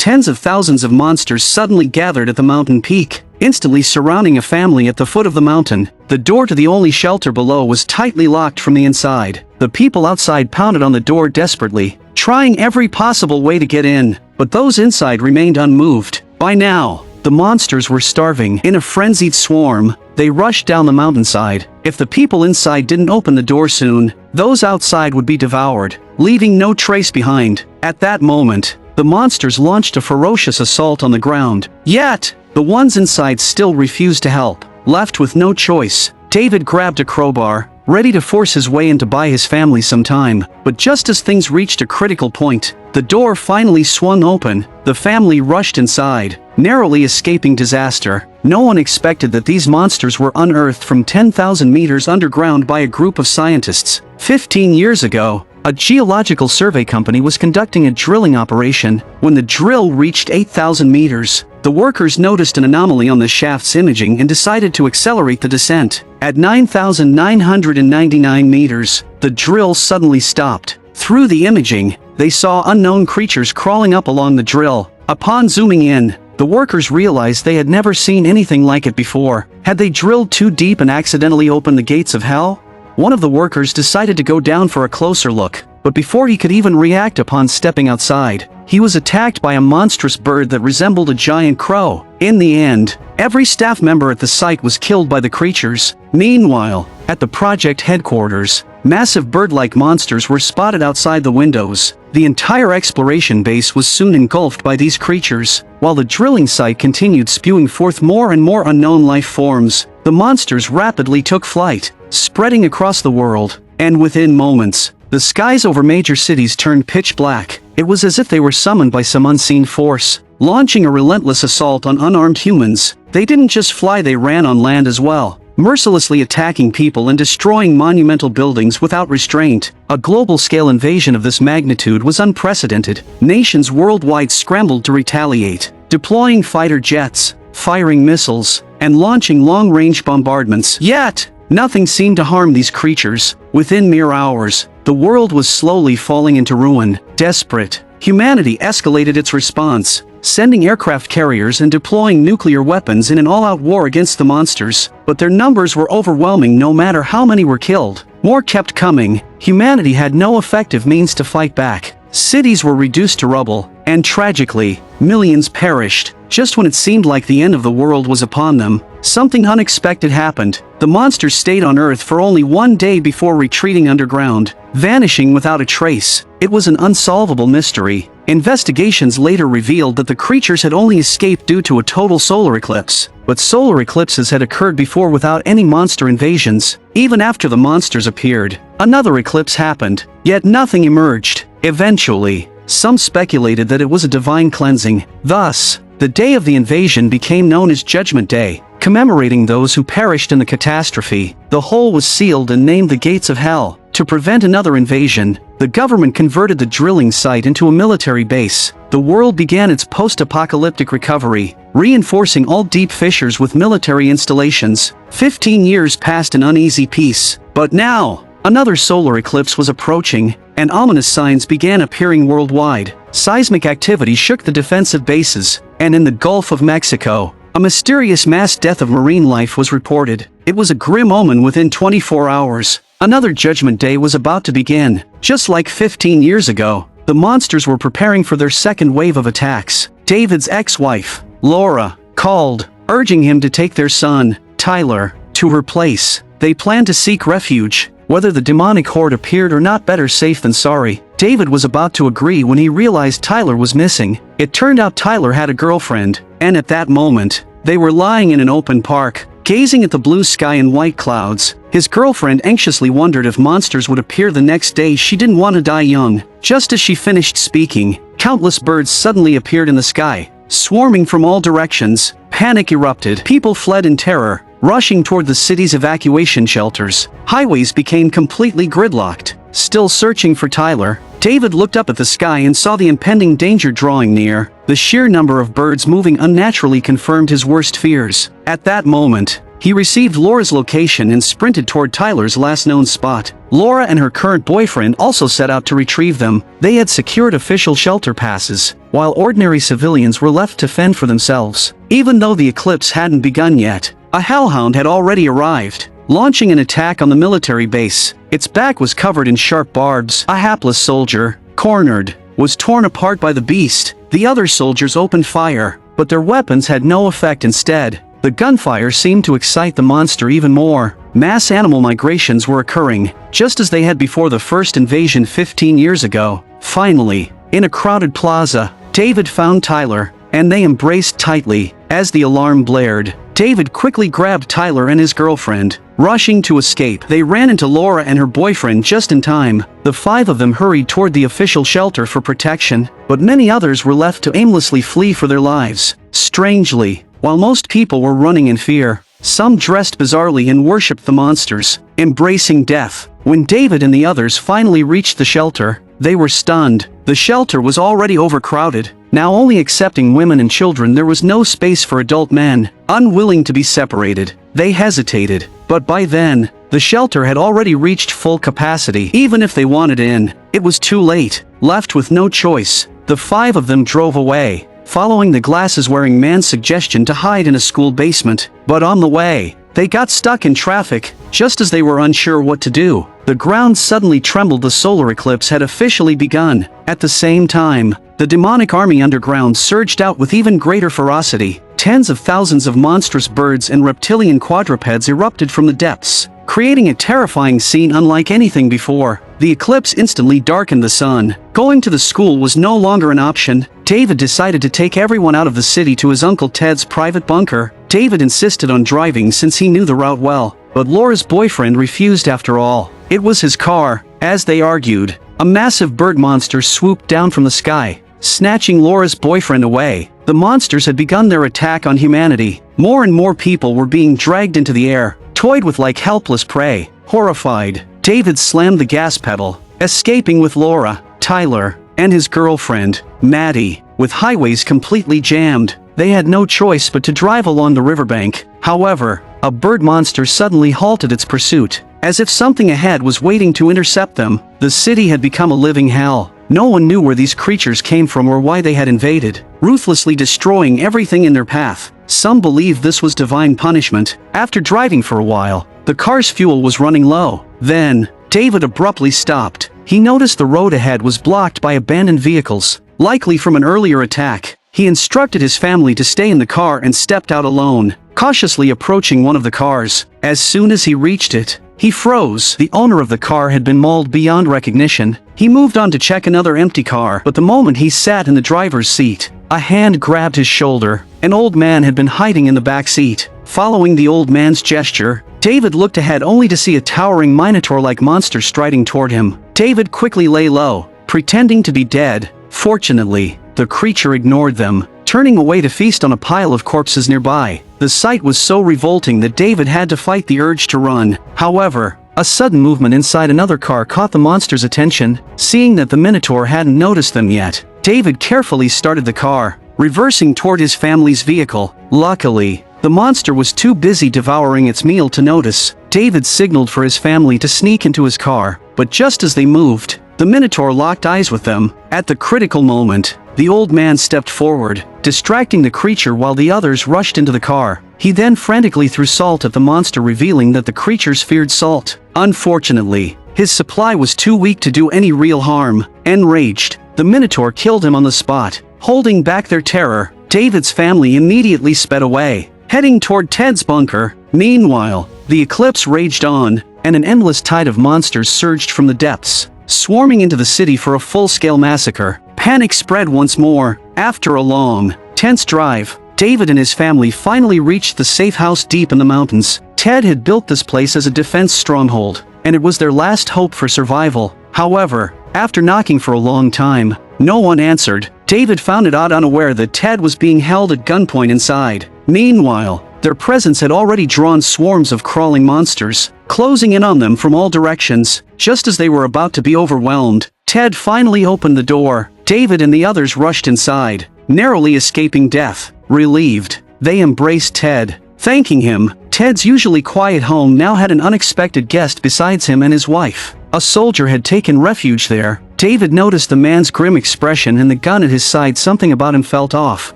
tens of thousands of monsters suddenly gathered at the mountain peak, instantly surrounding a family at the foot of the mountain. The door to the only shelter below was tightly locked from the inside. The people outside pounded on the door desperately, trying every possible way to get in, but those inside remained unmoved. By now, the monsters were starving. In a frenzied swarm, they rushed down the mountainside. If the people inside didn't open the door soon, those outside would be devoured, leaving no trace behind. At that moment, the monsters launched a ferocious assault on the ground. Yet, the ones inside still refused to help. Left with no choice, David grabbed a crowbar, ready to force his way in to buy his family some time. But just as things reached a critical point, the door finally swung open. The family rushed inside, narrowly escaping disaster. No one expected that these monsters were unearthed from 10,000 meters underground by a group of scientists. 15 years ago, a geological survey company was conducting a drilling operation. When the drill reached 8,000 meters, the workers noticed an anomaly on the shaft's imaging and decided to accelerate the descent. At 9,999 meters, the drill suddenly stopped. Through the imaging, they saw unknown creatures crawling up along the drill. Upon zooming in, the workers realized they had never seen anything like it before. Had they drilled too deep and accidentally opened the gates of hell? One of the workers decided to go down for a closer look, but before he could even react upon stepping outside, he was attacked by a monstrous bird that resembled a giant crow. In the end, every staff member at the site was killed by the creatures. Meanwhile, at the project headquarters, massive bird-like monsters were spotted outside the windows. The entire exploration base was soon engulfed by these creatures. While the drilling site continued spewing forth more and more unknown life forms, the monsters rapidly took flight, spreading across the world. And within moments, the skies over major cities turned pitch black. It was as if they were summoned by some unseen force, launching a relentless assault on unarmed humans. They didn't just fly, they ran on land as well, mercilessly attacking people and destroying monumental buildings without restraint. A global-scale invasion of this magnitude was unprecedented. Nations worldwide scrambled to retaliate, deploying fighter jets, firing missiles, and launching long-range bombardments. Yet, nothing seemed to harm these creatures. Within mere hours, the world was slowly falling into ruin. Desperate, humanity escalated its response, sending aircraft carriers and deploying nuclear weapons in an all-out war against the monsters. But their numbers were overwhelming. No matter how many were killed, more kept coming. Humanity had no effective means to fight back. Cities were reduced to rubble, and tragically, millions perished. Just when it seemed like the end of the world was upon them, something unexpected happened. The monsters stayed on Earth for only one day before retreating underground, vanishing without a trace. It was an unsolvable mystery. Investigations later revealed that the creatures had only escaped due to a total solar eclipse. But solar eclipses had occurred before without any monster invasions. Even after the monsters appeared, another eclipse happened, yet nothing emerged. Eventually, some speculated that it was a divine cleansing. Thus, the day of the invasion became known as Judgment Day, commemorating those who perished in the catastrophe. The hole was sealed and named the Gates of Hell. To prevent another invasion, the government converted the drilling site into a military base. The world began its post-apocalyptic recovery, reinforcing all deep fissures with military installations. 15 years passed in uneasy peace. But now, another solar eclipse was approaching, and ominous signs began appearing worldwide. Seismic activity shook the defensive bases, and in the Gulf of Mexico, a mysterious mass death of marine life was reported. It was a grim omen. Within 24 hours, another Judgment Day was about to begin. Just like 15 years ago, the monsters were preparing for their second wave of attacks. David's ex-wife, Laura, called, urging him to take their son, Tyler, to her place. They planned to seek refuge. Whether the demonic horde appeared or not, better safe than sorry. David was about to agree when he realized Tyler was missing. It turned out Tyler had a girlfriend, and at that moment, they were lying in an open park, gazing at the blue sky and white clouds. His girlfriend anxiously wondered if monsters would appear the next day. She didn't want to die young. Just as she finished speaking, countless birds suddenly appeared in the sky, swarming from all directions. Panic erupted. People fled in terror, rushing toward the city's evacuation shelters. Highways became completely gridlocked. Still searching for Tyler, David looked up at the sky and saw the impending danger drawing near. The sheer number of birds moving unnaturally confirmed his worst fears. At that moment, He received Laura's location and sprinted toward Tyler's last known spot. Laura and her current boyfriend also set out to retrieve them. They had secured official shelter passes, while ordinary civilians were left to fend for themselves. Even though the eclipse hadn't begun yet, a hellhound had already arrived, launching an attack on the military base. Its back was covered in sharp barbs. A hapless soldier, cornered, was torn apart by the beast. The other soldiers opened fire, but their weapons had no effect. Instead, the gunfire seemed to excite the monster even more. Mass animal migrations were occurring, just as they had before the first invasion 15 years ago. Finally, in a crowded plaza, David found Tyler, and they embraced tightly. As the alarm blared, David quickly grabbed Tyler and his girlfriend. Rushing to escape, they ran into Laura and her boyfriend just in time. The five of them hurried toward the official shelter for protection, but many others were left to aimlessly flee for their lives. Strangely, while most people were running in fear, some dressed bizarrely and worshipped the monsters, embracing death. When David and the others finally reached the shelter, they were stunned. The shelter was already overcrowded, now only accepting women and children. There was no space for adult men. Unwilling to be separated, they hesitated, but by then, the shelter had already reached full capacity. Even if they wanted in, it was too late. Left with no choice, the five of them drove away, following the glasses-wearing man's suggestion to hide in a school basement. But on the way, they got stuck in traffic. Just as they were unsure what to do, the ground suddenly trembled. The solar eclipse had officially begun. At the same time, the demonic army underground surged out with even greater ferocity. Tens of thousands of monstrous birds and reptilian quadrupeds erupted from the depths, creating a terrifying scene unlike anything before. The eclipse instantly darkened the sun. Going to the school was no longer an option. David decided to take everyone out of the city to his Uncle Ted's private bunker. David insisted on driving since he knew the route well, but Laura's boyfriend refused after all. It was his car. As they argued, a massive bird monster swooped down from the sky, snatching Laura's boyfriend away. The monsters had begun their attack on humanity. More and more people were being dragged into the air, toyed with like helpless prey. Horrified, David slammed the gas pedal, escaping with Laura, Tyler, and his girlfriend, Maddie. With highways completely jammed, they had no choice but to drive along the riverbank. However, a bird monster suddenly halted its pursuit, as if something ahead was waiting to intercept them. The city had become a living hell. No one knew where these creatures came from or why they had invaded, ruthlessly destroying everything in their path. Some believed this was divine punishment. After driving for a while, the car's fuel was running low. Then, David abruptly stopped. He noticed the road ahead was blocked by abandoned vehicles, likely from an earlier attack. He instructed his family to stay in the car and stepped out alone, cautiously approaching one of the cars. As soon as he reached it, he froze. The owner of the car had been mauled beyond recognition. He moved on to check another empty car, but the moment he sat in the driver's seat, a hand grabbed his shoulder. An old man had been hiding in the back seat. Following the old man's gesture, David looked ahead only to see a towering minotaur-like monster striding toward him. David quickly lay low, pretending to be dead. Fortunately, the creature ignored them, turning away to feast on a pile of corpses nearby. The sight was so revolting that David had to fight the urge to run. However, a sudden movement inside another car caught the monster's attention. Seeing that the Minotaur hadn't noticed them yet, David carefully started the car, reversing toward his family's vehicle. Luckily, the monster was too busy devouring its meal to notice. David signaled for his family to sneak into his car, but just as they moved, the Minotaur locked eyes with them. At the critical moment, the old man stepped forward, distracting the creature while the others rushed into the car. He then frantically threw salt at the monster, revealing that the creatures feared salt. Unfortunately, his supply was too weak to do any real harm. Enraged, the Minotaur killed him on the spot. Holding back their terror, David's family immediately sped away, heading toward Ted's bunker. Meanwhile, the eclipse raged on, and an endless tide of monsters surged from the depths, swarming into the city for a full-scale massacre. Panic spread once more. After a long, tense drive, David and his family finally reached the safe house deep in the mountains. Ted had built this place as a defense stronghold, and it was their last hope for survival. However, after knocking for a long time, no one answered. David found it odd, unaware that Ted was being held at gunpoint inside. Meanwhile, their presence had already drawn swarms of crawling monsters, closing in on them from all directions. Just as they were about to be overwhelmed, Ted finally opened the door. David and the others rushed inside, narrowly escaping death. Relieved, they embraced Ted, thanking him Ted's usually quiet home now had an unexpected guest besides him and his wife. A soldier had taken refuge there. David noticed the man's grim expression and the gun at his side. Something about him felt off.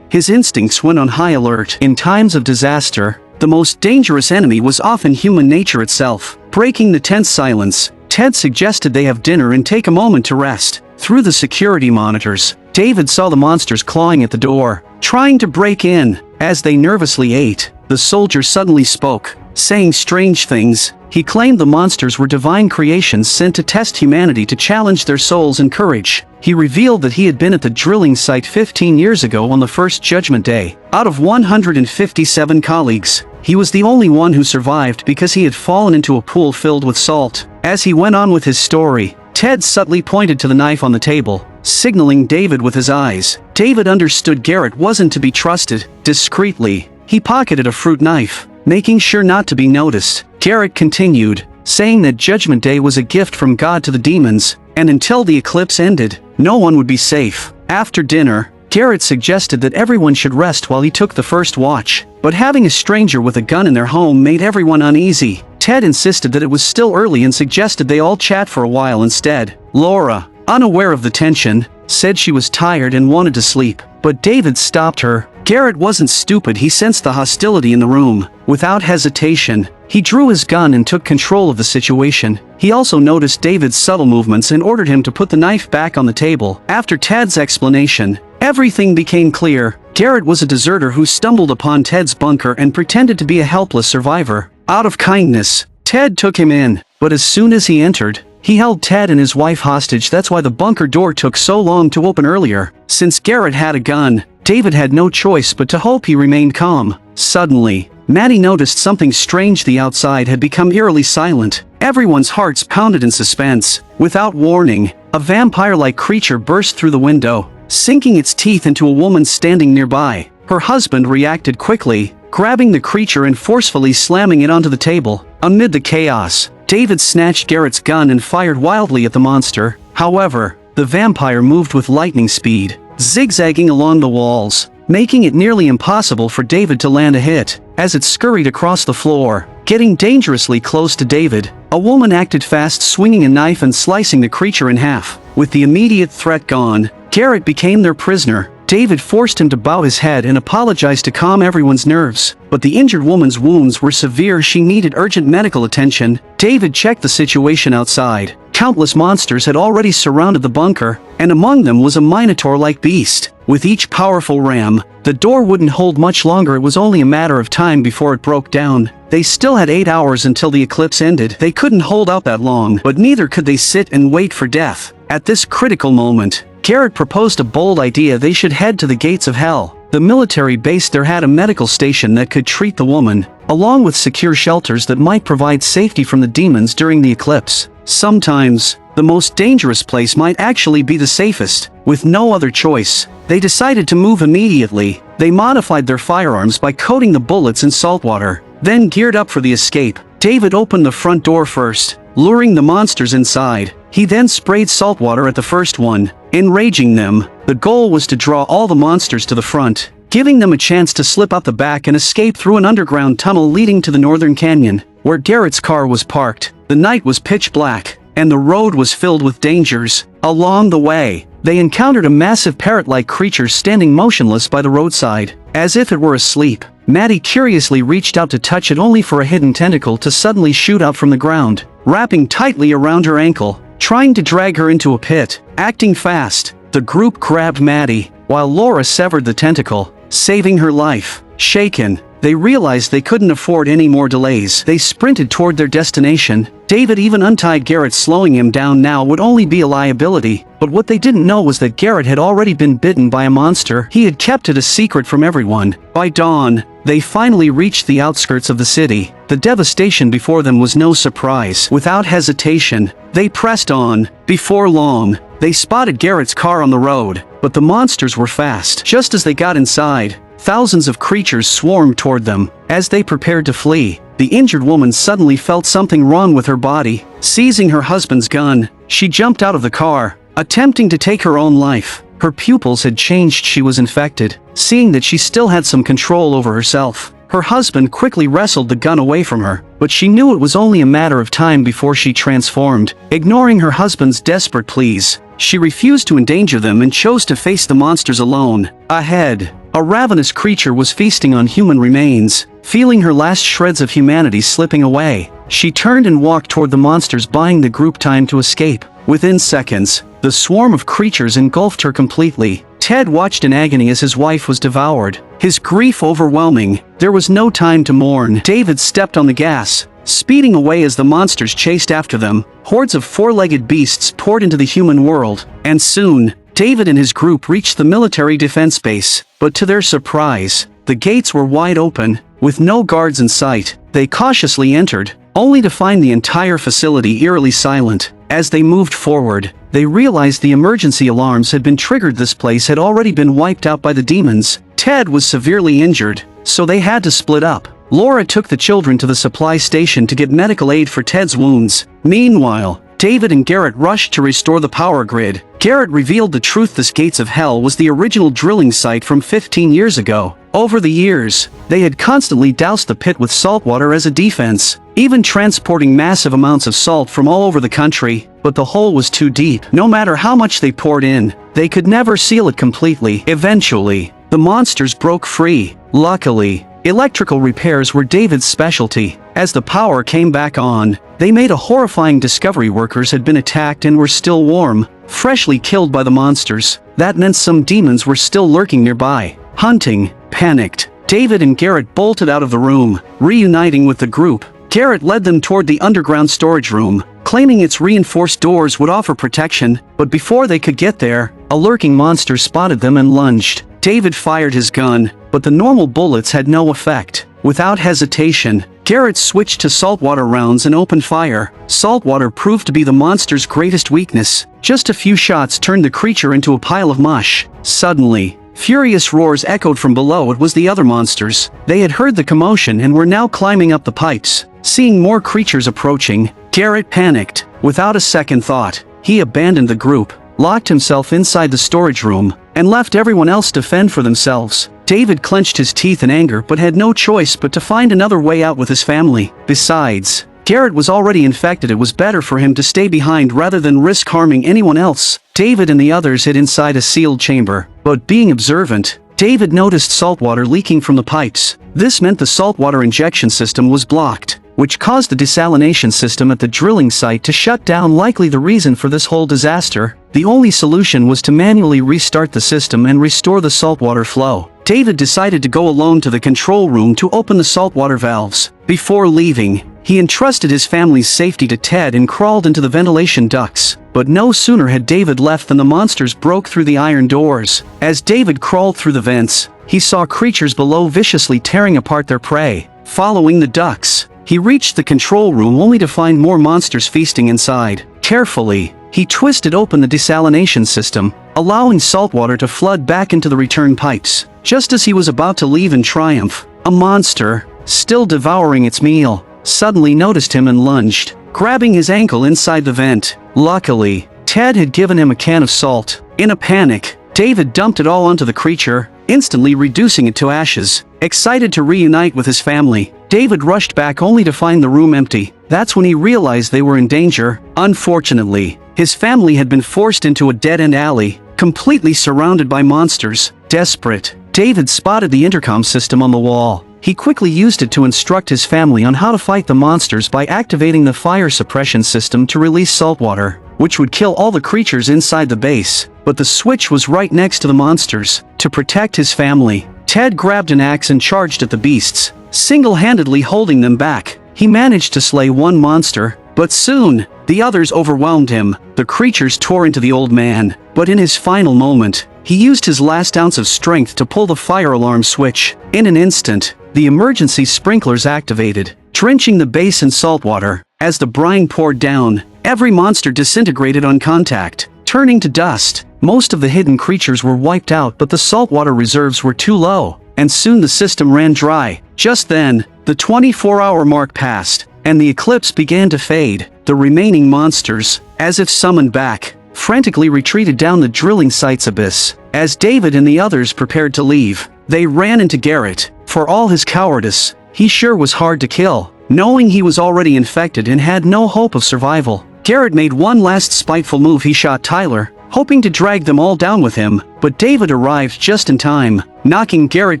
His instincts went on high alert. In times of disaster, the most dangerous enemy was often human nature itself. Breaking the tense silence, Ted suggested they have dinner and take a moment to rest. Through the security monitors, David saw the monsters clawing at the door, trying to break in. As they nervously ate, the soldier suddenly spoke, saying strange things. He claimed the monsters were divine creations sent to test humanity, to challenge their souls and courage. He revealed that he had been at the drilling site 15 years ago on the first Judgment Day. Out of 157 colleagues, he was the only one who survived because he had fallen into a pool filled with salt. As he went on with his story, Ted subtly pointed to the knife on the table, signaling David with his eyes. David understood Garrett wasn't to be trusted. Discreetly, he pocketed a fruit knife, making sure not to be noticed. Garrett continued, saying that Judgment Day was a gift from God to the demons, and until the eclipse ended, no one would be safe. After dinner, Garrett suggested that everyone should rest while he took the first watch, but having a stranger with a gun in their home made everyone uneasy. Ted insisted that it was still early and suggested they all chat for a while instead. Laura, unaware of the tension, said she was tired and wanted to sleep, but David stopped her. Garrett wasn't stupid. He sensed the hostility in the room. Without hesitation, he drew his gun and took control of the situation. He also noticed David's subtle movements and ordered him to put the knife back on the table. After Ted's explanation, everything became clear. Garrett was a deserter who stumbled upon Ted's bunker and pretended to be a helpless survivor. Out of kindness, Ted took him in, but as soon as he entered, he held Ted and his wife hostage. That's why the bunker door took so long to open earlier. Since Garrett had a gun, David had no choice but to hope he remained calm. Suddenly, Maddie noticed something strange. The outside had become eerily silent. Everyone's hearts pounded in suspense. Without warning, a vampire-like creature burst through the window, sinking its teeth into a woman standing nearby. Her husband reacted quickly, grabbing the creature and forcefully slamming it onto the table. Amid the chaos, David snatched Garrett's gun and fired wildly at the monster. However, the vampire moved with lightning speed, zigzagging along the walls, making it nearly impossible for David to land a hit. As it scurried across the floor, getting dangerously close to David, a woman acted fast, swinging a knife and slicing the creature in half. With the immediate threat gone, Garrett became their prisoner. David forced him to bow his head and apologized to calm everyone's nerves, but the injured woman's wounds were severe. She needed urgent medical attention. David checked the situation outside. Countless monsters had already surrounded the bunker, and among them was a minotaur-like beast. With each powerful ram, the door wouldn't hold much longer. It was only a matter of time before it broke down. They still had 8 hours until the eclipse ended. They couldn't hold out that long, but neither could they sit and wait for death. At this critical moment, Garrett proposed a bold idea. They should head to the gates of hell. The military base there had a medical station that could treat the woman, along with secure shelters that might provide safety from the demons during the eclipse. Sometimes, the most dangerous place might actually be the safest. With no other choice, they decided to move immediately. They modified their firearms by coating the bullets in salt water, then geared up for the escape. David opened the front door first, luring the monsters inside. He then sprayed salt water at the first one, enraging them. The goal was to draw all the monsters to the front, giving them a chance to slip out the back and escape through an underground tunnel leading to the northern canyon, where Garrett's car was parked. The night was pitch black, and the road was filled with dangers. Along the way, they encountered a massive parrot-like creature standing motionless by the roadside, as if it were asleep. Maddie curiously reached out to touch it, only for a hidden tentacle to suddenly shoot out from the ground, wrapping tightly around her ankle, trying to drag her into a pit. Acting fast, the group grabbed Maddie, while Laura severed the tentacle, saving her life. Shaken, they realized they couldn't afford any more delays. They sprinted toward their destination. David even untied Garrett. Slowing him down now would only be a liability, but what they didn't know was that Garrett had already been bitten by a monster. He had kept it a secret from everyone. By dawn, they finally reached the outskirts of the city. The devastation before them was no surprise. Without hesitation, they pressed on. Before long, they spotted Garrett's car on the road, but the monsters were fast. Just as they got inside, thousands of creatures swarmed toward them. As they prepared to flee, the injured woman suddenly felt something wrong with her body. Seizing her husband's gun, she jumped out of the car, attempting to take her own life. Her pupils had changed. She was infected. Seeing that she still had some control over herself, Her husband quickly wrestled the gun away from her, but she knew it was only a matter of time before she transformed. Ignoring her husband's desperate pleas, she refused to endanger them and chose to face the monsters alone. Ahead, a ravenous creature was feasting on human remains. Feeling her last shreds of humanity slipping away, she turned and walked toward the monsters, buying the group time to escape. Within seconds, the swarm of creatures engulfed her completely. Ted watched in agony as his wife was devoured, his grief overwhelming. There was no time to mourn. David stepped on the gas, speeding away as the monsters chased after them. Hordes of four-legged beasts poured into the human world, and soon, David and his group reached the military defense base. But to their surprise, the gates were wide open, with no guards in sight. They cautiously entered, only to find the entire facility eerily silent. As they moved forward, they realized the emergency alarms had been triggered. This place had already been wiped out by the demons. Ted was severely injured, so they had to split up. Laura took the children to the supply station to get medical aid for Ted's wounds. Meanwhile, David and Garrett rushed to restore the power grid. Garrett revealed the truth: the Gates of Hell was the original drilling site from 15 years ago. Over the years, they had constantly doused the pit with salt water as a defense, even transporting massive amounts of salt from all over the country. But the hole was too deep. No matter how much they poured in, they could never seal it completely. Eventually, the monsters broke free. Luckily, electrical repairs were David's specialty. As the power came back on, they made a horrifying discovery: workers had been attacked and were still warm, freshly killed by the monsters. That meant some demons were still lurking nearby. Hunting. Panicked, David and Garrett bolted out of the room. Reuniting with the group, Garrett led them toward the underground storage room, claiming its reinforced doors would offer protection. But before they could get there, a lurking monster spotted them and lunged. David fired his gun, but the normal bullets had no effect. Without hesitation, Garrett switched to saltwater rounds and opened fire. Saltwater proved to be the monster's greatest weakness. Just a few shots turned the creature into a pile of mush. Suddenly, furious roars echoed from below. It was the other monsters. They had heard the commotion and were now climbing up the pipes. Seeing more creatures approaching, Garrett panicked. Without a second thought, he abandoned the group, locked himself inside the storage room, and left everyone else to fend for themselves. David clenched his teeth in anger but had no choice but to find another way out with his family. Besides, Garrett was already infected. It was better for him to stay behind rather than risk harming anyone else. David and the others hid inside a sealed chamber, but being observant, David noticed saltwater leaking from the pipes. This meant the saltwater injection system was blocked, which caused the desalination system at the drilling site to shut down. Likely the reason for this whole disaster. The only solution was to manually restart the system and restore the saltwater flow. David decided to go alone to the control room to open the saltwater valves. Before leaving, he entrusted his family's safety to Ted and crawled into the ventilation ducts. But no sooner had David left than the monsters broke through the iron doors. As David crawled through the vents, he saw creatures below viciously tearing apart their prey. Following the ducts, he reached the control room only to find more monsters feasting inside. Carefully, he twisted open the desalination system, allowing saltwater to flood back into the return pipes. Just as he was about to leave in triumph, a monster, still devouring its meal, suddenly noticed him and lunged, grabbing his ankle inside the vent. Luckily, Ted had given him a can of salt. In a panic, David dumped it all onto the creature, instantly reducing it to ashes. Excited to reunite with his family, David rushed back only to find the room empty. That's when he realized they were in danger. Unfortunately, his family had been forced into a dead-end alley, completely surrounded by monsters. Desperate, David spotted the intercom system on the wall. He quickly used it to instruct his family on how to fight the monsters by activating the fire suppression system to release saltwater, which would kill all the creatures inside the base. But the switch was right next to the monsters. To protect his family, Ted grabbed an axe and charged at the beasts, single-handedly holding them back. He managed to slay one monster, but soon, the others overwhelmed him. The creatures tore into the old man, but in his final moment, he used his last ounce of strength to pull the fire alarm switch. In an instant, the emergency sprinklers activated, drenching the base in saltwater. As the brine poured down, every monster disintegrated on contact, turning to dust. Most of the hidden creatures were wiped out, but the saltwater reserves were too low, and soon the system ran dry. Just then, the 24-hour mark passed, and the eclipse began to fade. The remaining monsters, as if summoned back, frantically retreated down the drilling site's abyss. As David and the others prepared to leave, they ran into Garrett, For all his cowardice, he sure was hard to kill. Knowing he was already infected and had no hope of survival, Garrett made one last spiteful move. He shot Tyler, hoping to drag them all down with him, but David arrived just in time, knocking Garrett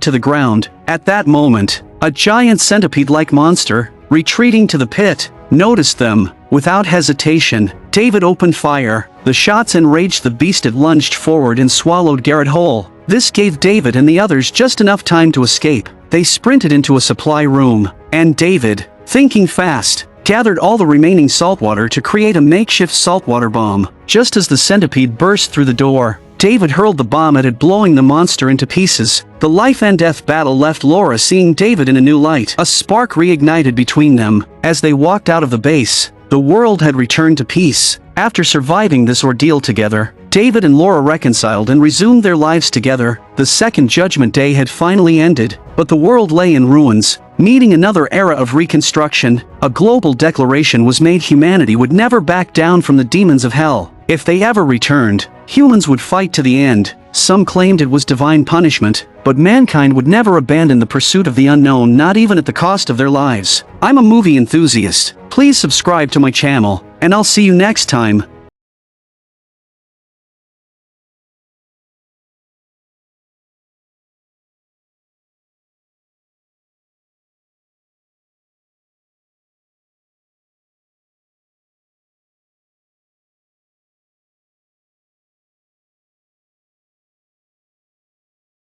to the ground. At that moment, a giant centipede-like monster, retreating to the pit, noticed them. Without hesitation, David opened fire. The shots enraged the beast. It lunged forward and swallowed Garrett whole. This gave David and the others just enough time to escape. They sprinted into a supply room, and David, thinking fast, gathered all the remaining saltwater to create a makeshift saltwater bomb. Just as the centipede burst through the door, David hurled the bomb at it, blowing the monster into pieces. The life and death battle left Laura seeing David in a new light. A spark reignited between them. As they walked out of the base, the world had returned to peace. After surviving this ordeal together, David and Laura reconciled and resumed their lives together. The Second Judgment Day had finally ended, but the world lay in ruins, needing another era of reconstruction. A global declaration was made: humanity would never back down from the demons of hell. If they ever returned, humans would fight to the end. Some claimed it was divine punishment, but mankind would never abandon the pursuit of the unknown, not even at the cost of their lives. I'm a movie enthusiast. Please subscribe to my channel, and I'll see you next time.